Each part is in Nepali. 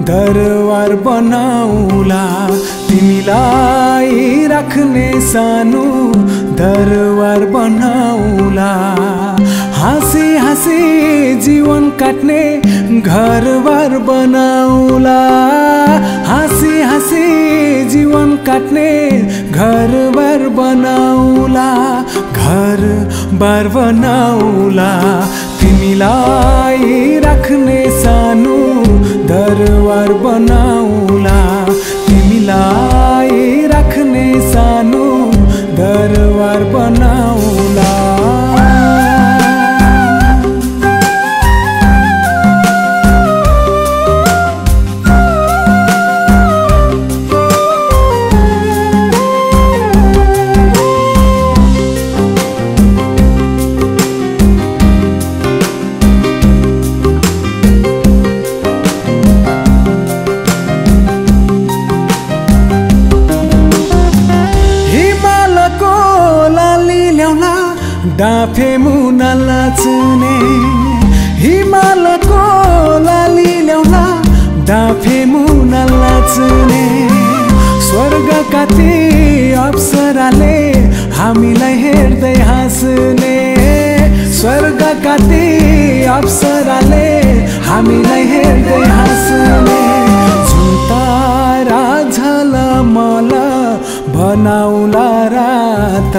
दरबार बनाउला तिमीलाई राख्ने सानो दरबार बनाउला हाँसी हाँसी जीवन काट्ने घरबार बनाउला हाँसी हाँसी जीवन काट्ने घरबार बनाउला घरबार बनाउला तिमीलाई राख्ने सानो दरबार बनाउला तिमीलाई राख्ने सानो दरबार बनाउला डाफे मुना लाचने हिमालको लाली ल्याउला डाफे मुना लाचने स्वर्गका ती अप्सराले हामीलाई हेर्दै हाँस्ने स्वर्गका ती अप्सराले हामीलाई हेर्दै हाँस्ने जुन तारा झलमल बनाउला रात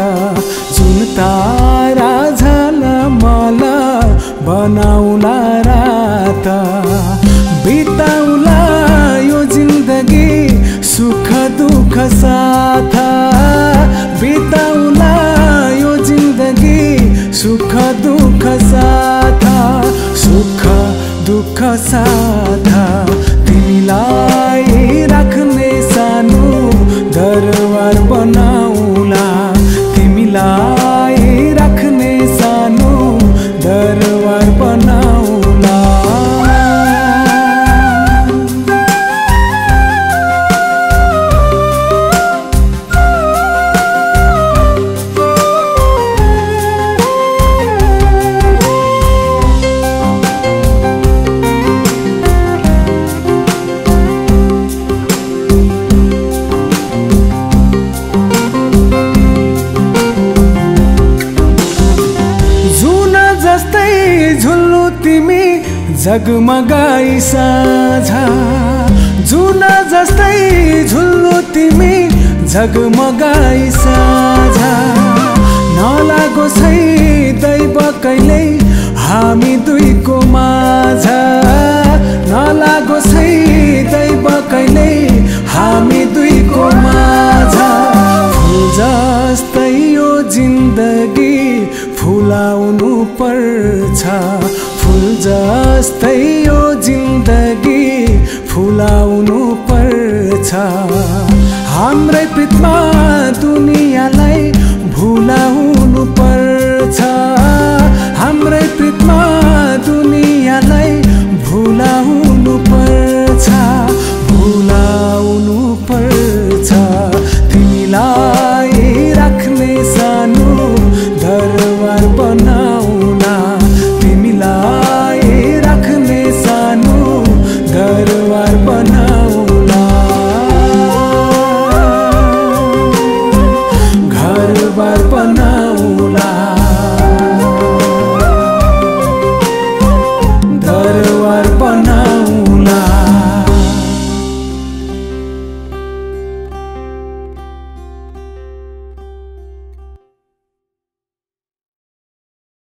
जुन तारा झलमल बनाउला रात बिताउला यो जिन्दगी सुख दुःख साथ बिताउला यो जिन्दगी सुख दुःख साथ सुख दुःख साथ तिमीलाई राख्ने सानो दरबार बनाउला तिमीलाई राख्ने सानो दरबार बनाउला तिमी जगमगाई साझा जुन जस्तै झुल्नु तिमी जगमगाई साझा नलागो छै दैव कहिल्यै हामी दुईको माझ नलागो छै दैव कहिल्यै हामी दुईको माझ फुल जस्तै यो जिन्दगी फुलाउनु पर्छ फुल जस्तै यो जिन्दगी फुलाउनु पर्छ हाम्रै प्रीतमा दुनियाँलाई भुलाउनु पर्छ हाम्रै प्रीतमा दुनियाँलाई भुलाउनु